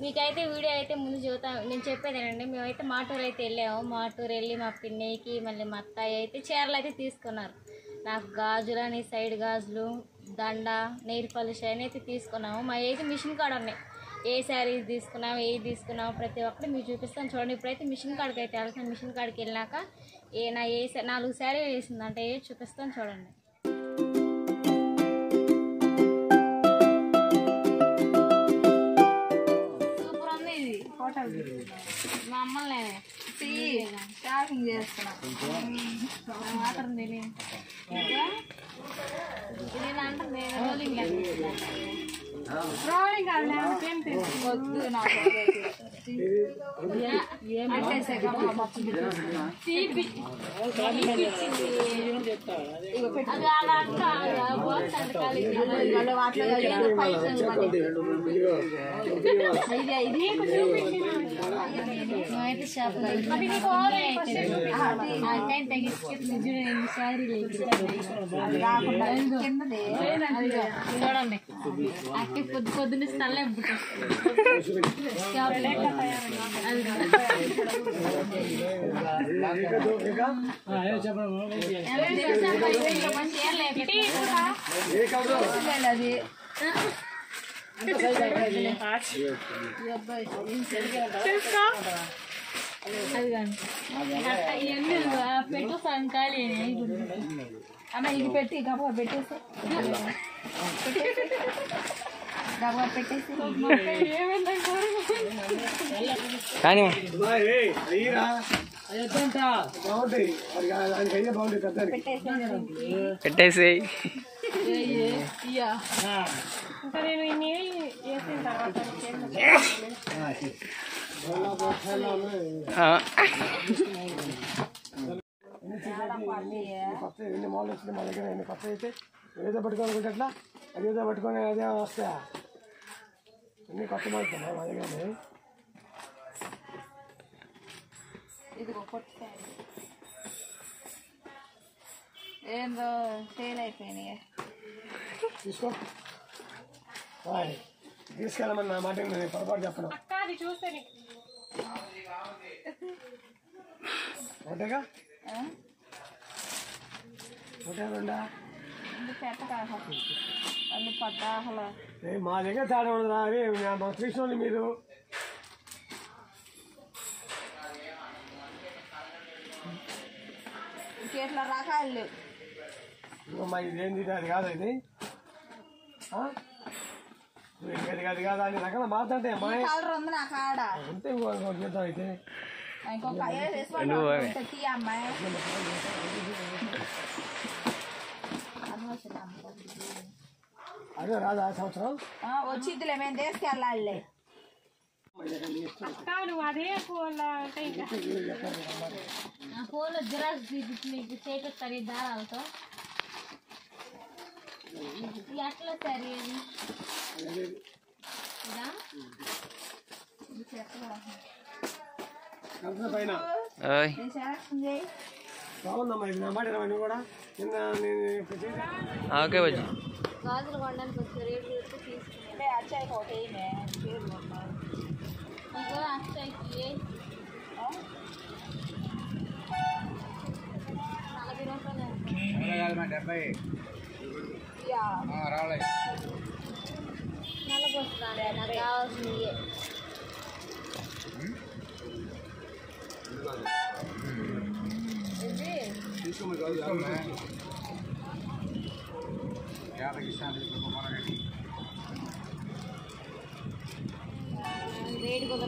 మీకైతే వీడియో అయితే ముందు చూద్దాం. నేను చెప్పేదేనండి, మేమైతే మాటూరు అయితే వెళ్ళాము. మాటూరు వెళ్ళి మా పిన్నికి మళ్ళీ మా అత్తయ్య అయితే చీరలు అయితే తీసుకున్నారు. నాకు గాజులు అని సైడ్ గాజులు, దండ, నెయిల్ పాలిష్ అని అయితే తీసుకున్నాము. మా అయితే మిషన్ కాడ ఉన్నాయి. ఏ శారీస్ తీసుకున్నాము, ఏది తీసుకున్నాము ప్రతి ఒక్కటి మీకు చూపిస్తాను చూడండి. ఇప్పుడైతే మిషన్ కాడికి అయితే వెళ్తాను. మిషన్ కాడికి వెళ్ళినాక నా 4 శారీలు వేసిందంటే చూపిస్తాను చూడండి. సూపర్ ఉంది ఇది. హోటల్ మా అమ్మల్ని షాపింగ్ చేస్తున్నాం. మాత్రం తెలియదు ఇది అంటే రోలింగ్ వద్దు నాకు అయితే షాప్ చూడండి అట్టి పొద్దున్న తల్లే పెట్టు సంకాలి అమ్మ ఇది పెట్టి గబా పెట్టేసి గబా పెట్టేసి కానీ పెట్టేసి ఇంకా నేను ఇన్ని వేసిన తర్వాత ఎన్ని మాలు వచ్చింది మా దగ్గర ఎన్ని కొత్త అయితే ఏదో పట్టుకోవాలనుకుంటే అట్లా అది ఏదో పట్టుకొని అదే వస్తాయా ఎన్ని కొత్త మాలుతాయి మా దగ్గర ఏందో సేల్ అయిపోయినాయి తీసుకో తీసుకెళ్ళమని నా మాట నేను పొరపాటు చెప్పను ఒకటేగా ఒకటే రెండా మా దగ్గర తేడా ఉండదు అవి మాకు తెలిసిన వాళ్ళు మీరు ఇట్లా రకాలు మా ఇది ఏంది అది కాదు ఇది అది కాదు అన్ని రకాల మాట్లాడితే అమ్మాయి ఉంటే చేద్దాం అయితే అదే రాదా సంవత్సరం వచ్చిద్దిలే మేము తీసుకెళ్ళాలి ఫోన్లో జిరాక్స్ మీకు చేపిస్తారు ఈ దారాలతో ఎట్లా సరే పైన బాగుందమ్మా ఇది నా మాట నువ్వు కూడా నిన్న ఓకే వచ్చి గాజులు కొనడానికి వచ్చి రేటు తీసుకుంటే అచ్చాయికి ఒకటి ఇంకో అచ్చాయికి 40 రూపాయలు 70 నెలకు వస్తున్నాడు నాకు కావాల్సింది రేటు కూడా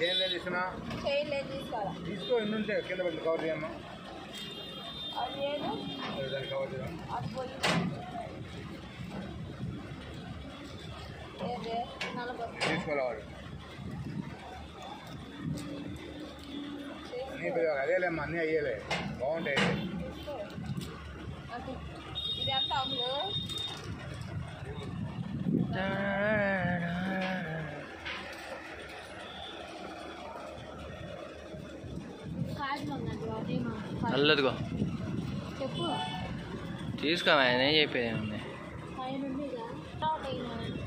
చైన్ తీసుకోవాలా తీసుకో ఎన్ని ఉంటాయి కింద పడి కవర్ చేయమ్మా దాన్ని కవర్ చేయడం తీసుకోవాలి అన్నీ అదేలేమ్మా అన్నీ అయ్యేలే బాగుంటాయి ఇది ఎంత అమ్ములు అల్లదుగో చెప్పు తీసుకోమా నేను చెప్పేది ఏముంది. పైన ఉందిగా. స్టార్ట్ అయ్యింది.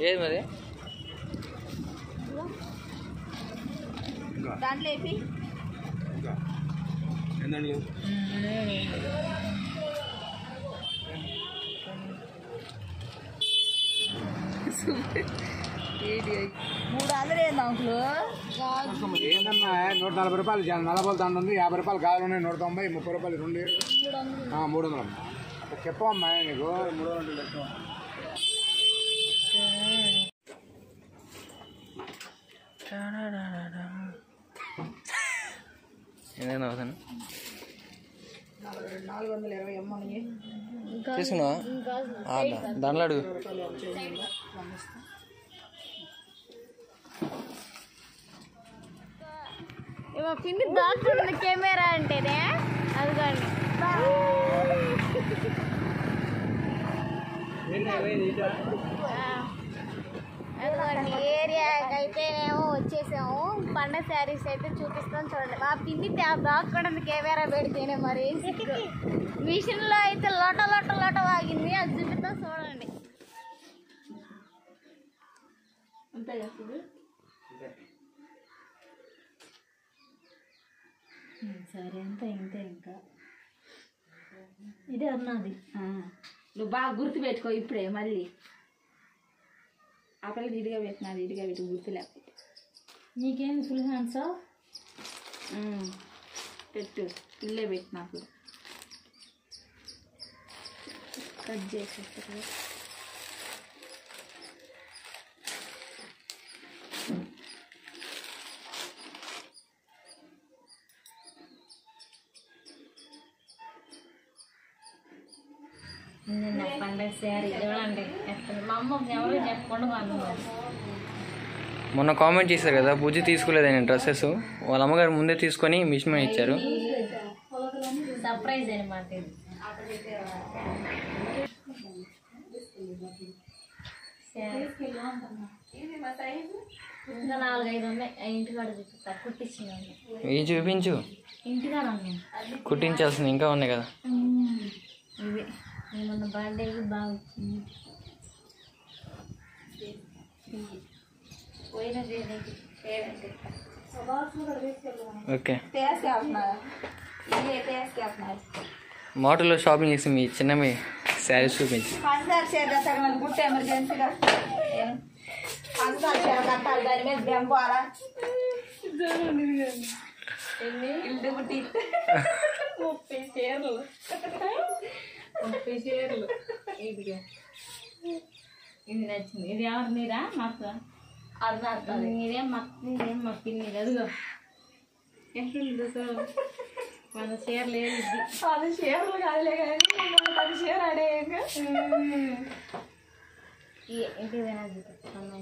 ఏది మరి దాంట్లో వేపి ఏందండి ఏంటమ్మా 140 రూపాయలు 40 దాంట్లో ఉంది, 50 రూపాయలు కాదు ఉన్నాయి, 190, 30 రూపాయలు 2 300 అమ్మా. చెప్పమ్మా నీకు 300 లెక్క. ఏదైనా అవుతాను తీసుకున్నావా దాంట్లో అడుగు. ఇవో పిండి దాచుకున్న కెమెరా అంటేనే అదిగోండి. అదిగోండి ఏరియాకి అయితేనేమో వచ్చేసాము. పండగ శారీస్ అయితే చూపిస్తాం చూడండి. మా పిండి దాచుకోవడానికి కెమెరా పెడితేనే మరి మిషన్లో అయితే లోట లోట లోట వాగింది. అది చూపిస్తాం చూడండి. అంతే కదా సరే అంతా ఇంతే. ఇంకా ఇదే అన్నది నువ్వు బాగా గుర్తు పెట్టుకో. ఇప్పుడే మళ్ళీ ఆ పిల్లలు ఇడిగా పెట్టినది, ఇడిగా పెట్టి గుర్తు లేకపోతే నీకేం ఫుల్ హ్యాండ్సా పెట్టు. ఇల్లే పెట్టి నాకు కట్ చేసేస్తారు. పండగ శారీ చూడండి. మా అమ్మ ఎవరు చెప్పకుండా అన్నమాట. మొన్న కామెంట్ చేశారు కదా బుజ్జి తీసుకోలేదని డ్రెస్సెస్, వాళ్ళ అమ్మగారు ముందే తీసుకొని మిషన్ మీద ఇచ్చారు. సర్ప్రైజ్ అనమాట. ఇంకా 4-5 ఉన్నాయి. ఇంటికాడ చూపిస్తా కుట్టించినవి. ఇవి చూపించు. ఇంటికాడ ఉన్నాయి కుట్టించాల్సింది ఇంకా ఉన్నాయి కదా. ఇవి మొన్న బర్త్డేకి బాగా వచ్చింది. ఓకే మోటర్లో షాపింగ్ చేసి మీ చిన్నవి శారీస్ చూపించి గుట్ట ఎమర్జెన్సీగా కట్టాలి. దాని మీద బెంబాలా ఇల్లు గుట్టి 30 చీరలు ఇదిగా. ఇది నచ్చింది. ఇది ఎవరు నీరా మాకు అర్థం నీదేం నీదేం మా పిన్ని అదిగో ఎట్లుంది మన చీరలు ఏది 10 చీరలు కాదులే కానీ 10 చీర అడే ఇంటిదైనా చూపిస్తాను.